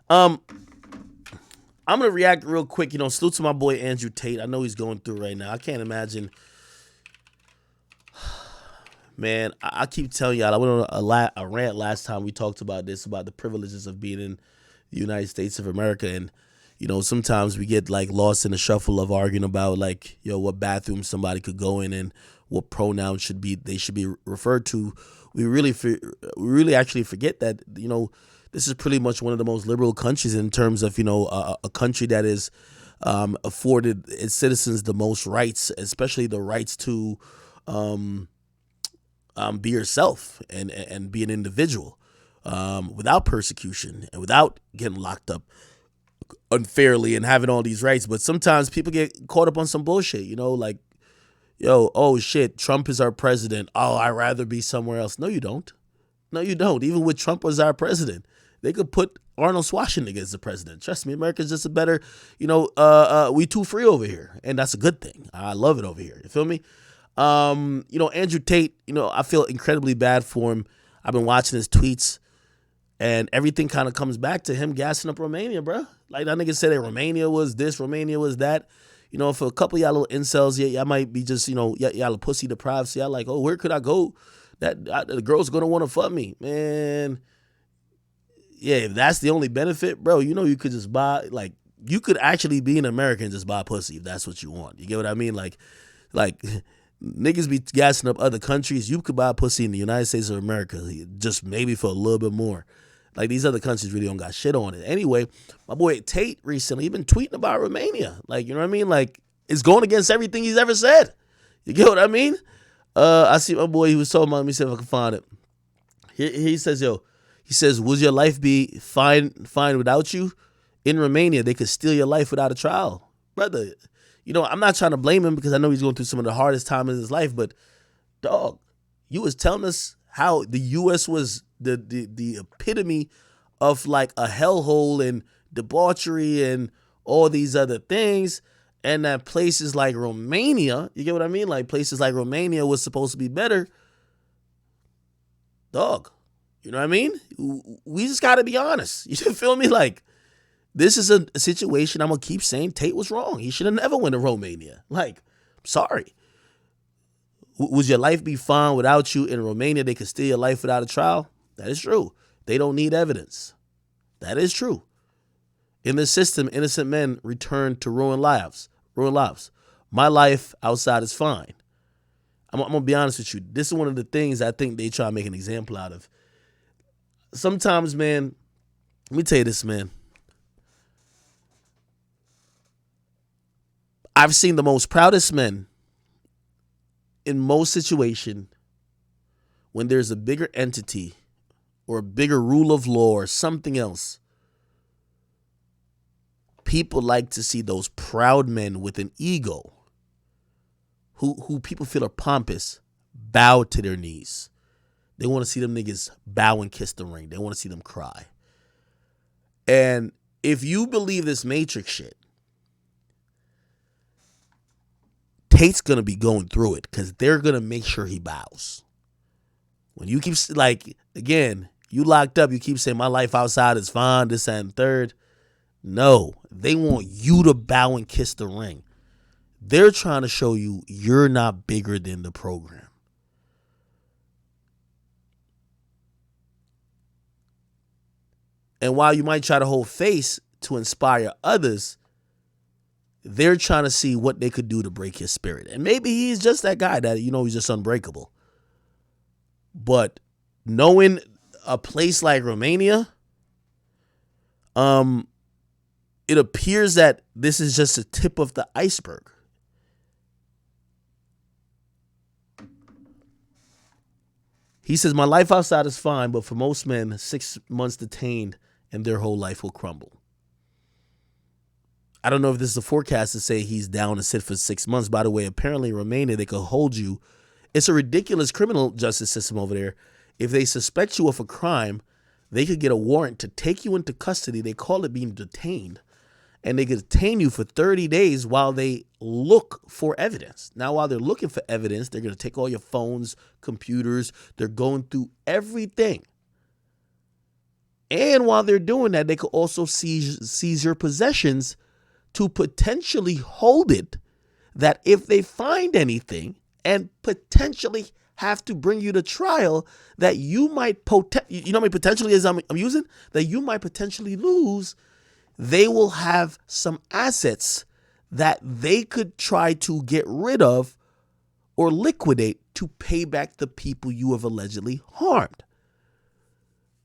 Um, I'm gonna react real quick. Salute to my boy Andrew Tate. I know he's going through right now. I can't imagine, man. I keep telling y'all. I went on a rant last time we talked about this, about the privileges of being in the United States of America, and sometimes we get like lost in the shuffle of arguing about like, what bathroom somebody could go in and what pronouns they should be referred to. We really actually forget that this is pretty much one of the most liberal countries in terms of a country that is afforded its citizens the most rights, especially the rights to um, be yourself and be an individual without persecution and without getting locked up unfairly and having all these rights. But sometimes people get caught up on some bullshit, like, yo, oh shit, Trump is our president. Oh, I'd rather be somewhere else. No, you don't. No, you don't. Even with Trump as our president, they could put Arnold Schwarzenegger as the president. Trust me, America's just a better, we too free over here. And that's a good thing. I love it over here. You feel me? Andrew Tate, I feel incredibly bad for him. I've been watching his tweets and everything kind of comes back to him gassing up Romania, bro. Like that nigga said that Romania was this, Romania was that. For a couple of y'all little incels, y'all might be just, y'all a pussy deprived. So y'all like, oh, where could I go? The girl's gonna want to fuck me, man. Yeah, if that's the only benefit, bro, you could just buy, like, you could actually be an American and just buy pussy if that's what you want. You get what I mean? Like niggas be gassing up other countries. You could buy pussy in the United States of America, just maybe for a little bit more. Like these other countries really don't got shit on it. Anyway, my boy Tate recently, he been tweeting about Romania. Like, you know what I mean? Like, it's going against everything he's ever said. You get what I mean? I see my boy, he was talking about, let me see if I can find it. He says, would your life be fine without you? In Romania, they could steal your life without a trial. Brother, I'm not trying to blame him because I know he's going through some of the hardest time in his life, but dog, you was telling us how the U.S. was the epitome of like a hellhole and debauchery and all these other things, and that places like Romania, you get what I mean? Like places like Romania was supposed to be better. Dog, you know what I mean? We just got to be honest. You feel me? Like, this is a situation I'm going to keep saying Tate was wrong. He should have never went to Romania. Like, sorry. Would your life be fine without you? In Romania, they could steal your life without a trial? That is true. They don't need evidence. That is true. In this system, innocent men return to ruined lives. My life outside is fine. I'm going to be honest with you. This is one of the things I think they try to make an example out of. Sometimes, man, let me tell you this, man. I've seen the most proudest men in most situations when there's a bigger entity or a bigger rule of law or something else. People like to see those proud men with an ego who people feel are pompous bow to their knees. They want to see them niggas bow and kiss the ring. They want to see them cry. And if you believe this Matrix shit, Tate's going to be going through it because they're going to make sure he bows. When you keep, like, again, you locked up, you keep saying my life outside is fine, this, that, and third. No, they want you to bow and kiss the ring. They're trying to show you you're not bigger than the program. And while you might try to hold face to inspire others, they're trying to see what they could do to break his spirit. And maybe he's just that guy that, he's just unbreakable. But knowing a place like Romania, it appears that this is just the tip of the iceberg. He says, my life outside is fine, but for most men, 6 months detained and their whole life will crumble. I don't know if this is a forecast to say he's down to sit for 6 months. By the way, apparently in Romania, they could hold you. It's a ridiculous criminal justice system over there. If they suspect you of a crime, they could get a warrant to take you into custody. They call it being detained. And they could detain you for 30 days while they look for evidence. Now, while they're looking for evidence, they're going to take all your phones, computers. They're going through everything. And while they're doing that, they could also seize your possessions to potentially hold it, that if they find anything and potentially have to bring you to trial, that you might you know how many potentially is I'm using, that you might potentially lose. They will have some assets that they could try to get rid of or liquidate to pay back the people you have allegedly harmed.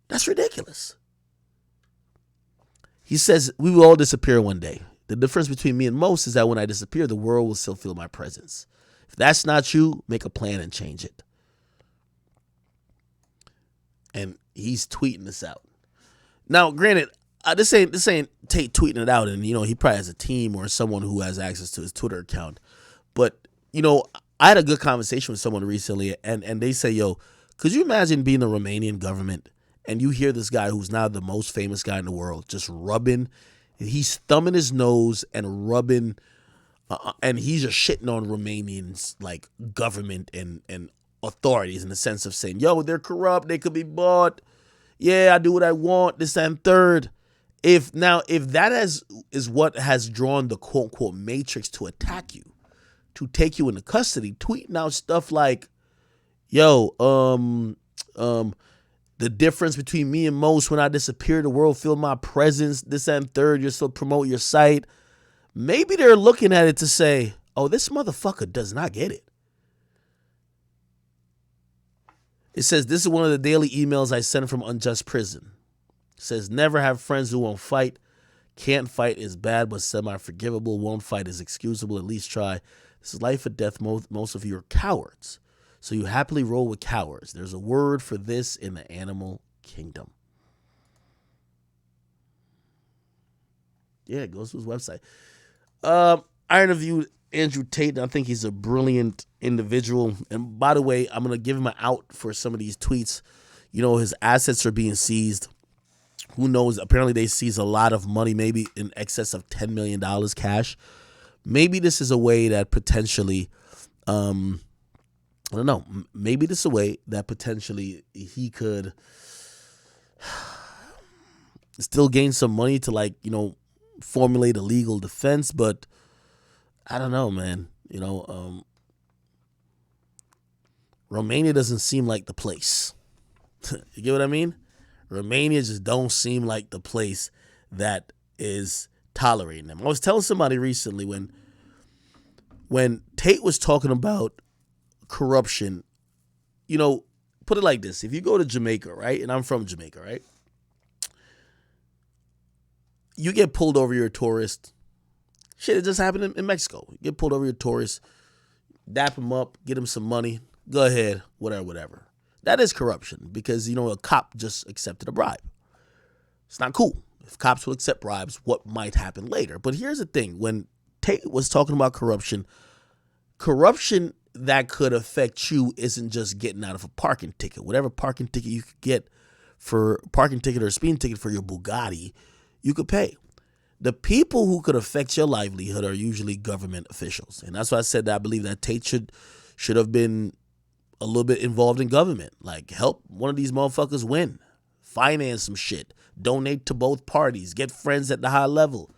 That's ridiculous. He says, we will all disappear one day. The difference between me and most is that when I disappear, the world will still feel my presence. If that's not you, make a plan and change it. And he's tweeting this out. Now, granted, this ain't Tate tweeting it out, and he probably has a team or someone who has access to his Twitter account. But I had a good conversation with someone recently, and they say, yo, could you imagine being the Romanian government and you hear this guy who's now the most famous guy in the world just rubbing, he's thumbing his nose and rubbing, and he's just shitting on Romanians like government and authorities in the sense of saying, yo, they're corrupt, they could be bought. Yeah, I do what I want, this, that, and third. If that is what has drawn the quote unquote matrix to attack you, to take you into custody, tweeting out stuff like, yo, the difference between me and most, when I disappear, the world feel my presence, this, that, and third, you're still promote your site. Maybe they're looking at it to say, oh, this motherfucker does not get it. It says, this is one of the daily emails I send from unjust prison. It says, never have friends who won't fight. Can't fight is bad, but semi-forgivable. Won't fight is excusable. At least try. This is life or death. Most of you are cowards. So you happily roll with cowards. There's a word for this in the animal kingdom. Yeah, it goes to his website. I interviewed Andrew Tate, and I think he's a brilliant individual. And by the way, I'm going to give him an out for some of these tweets. His assets are being seized. Who knows? Apparently they seized a lot of money, maybe in excess of $10 million cash. Maybe this is a way that potentially, I don't know, maybe this is a way that potentially he could still gain some money to formulate a legal defense. But I don't know, man. Romania doesn't seem like the place. You get what I mean? Romania just don't seem like the place that is tolerating them. I was telling somebody recently when Tate was talking about corruption, put it like this. If you go to Jamaica, right? And I'm from Jamaica, right? You get pulled over, you're a tourist. Shit, it just happened in Mexico. You get pulled over, you're a tourist. Dap him up, get him some money. Go ahead, whatever. That is corruption because, a cop just accepted a bribe. It's not cool. If cops will accept bribes, what might happen later? But here's the thing. When Tate was talking about corruption that could affect you isn't just getting out of a parking ticket. Whatever parking ticket you could get for parking ticket or a speeding ticket for your Bugatti, you could pay. The people who could affect your livelihood are usually government officials. And that's why I said that I believe that Tate should have been a little bit involved in government. Like, help one of these motherfuckers win. Finance some shit. Donate to both parties. Get friends at the high level.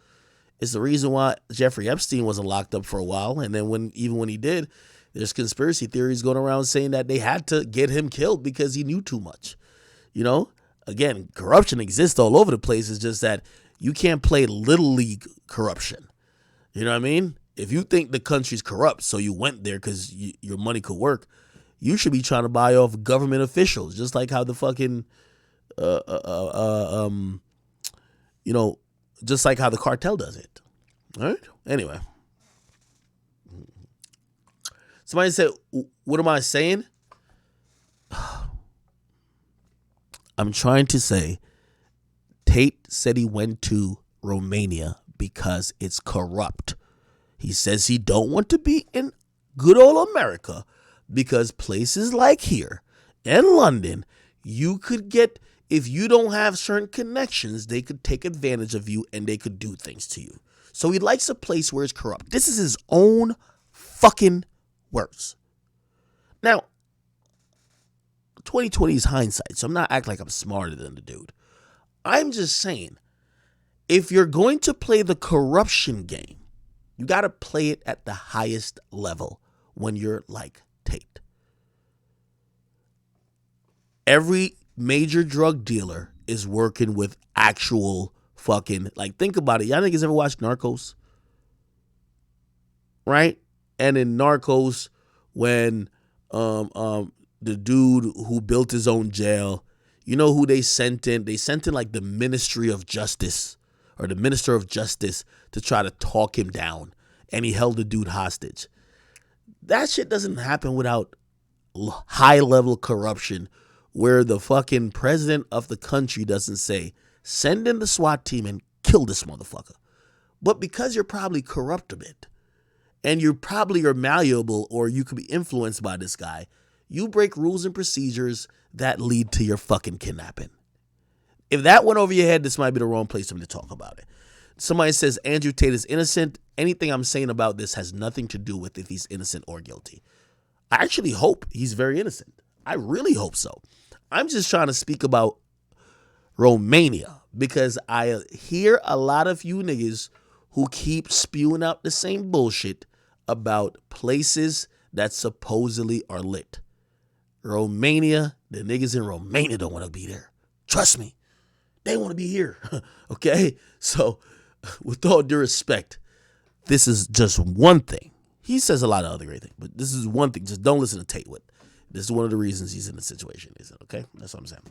It's the reason why Jeffrey Epstein wasn't locked up for a while. And then when he did, there's conspiracy theories going around saying that they had to get him killed because he knew too much. Again, corruption exists all over the place. It's just that you can't play little league corruption. You know what I mean? If you think the country's corrupt, so you went there because your money could work, you should be trying to buy off government officials, just like how the fucking, just like how the cartel does it. All right. Anyway, somebody said, "What am I saying?" I'm trying to say, Tate said he went to Romania because it's corrupt. He says he don't want to be in good old America because places like here and London, you could get, if you don't have certain connections, they could take advantage of you and they could do things to you. So he likes a place where it's corrupt. This is his own fucking words. Now, 2020 is hindsight, so I'm not acting like I'm smarter than the dude. I'm just saying, if you're going to play the corruption game, you got to play it at the highest level when you're like Tate. Every major drug dealer is working with actual fucking, like, think about it. Y'all niggas ever watched Narcos? Right? And in Narcos, when the dude who built his own jail, you know who they sent in? They sent in like the Ministry of Justice or the Minister of Justice to try to talk him down, and he held the dude hostage. That shit doesn't happen without high level corruption, where the fucking president of the country doesn't say, send in the SWAT team and kill this motherfucker. But because you're probably corrupt a bit, and you probably are malleable, or you could be influenced by this guy, you break rules and procedures that lead to your fucking kidnapping. If that went over your head, this might be the wrong place for me to talk about it. Somebody says Andrew Tate is innocent. Anything I'm saying about this has nothing to do with if he's innocent or guilty. I actually hope he's very innocent. I really hope so. I'm just trying to speak about Romania because I hear a lot of you niggas who keep spewing out the same bullshit about places that supposedly are lit. Romania, the niggas in Romania don't want to be there. Trust me. They want to be here. Okay? So, with all due respect, this is just one thing. He says a lot of other great things, but this is one thing. Just don't listen to Tate with. This is one of the reasons he's in the situation he's in, okay? That's what I'm saying.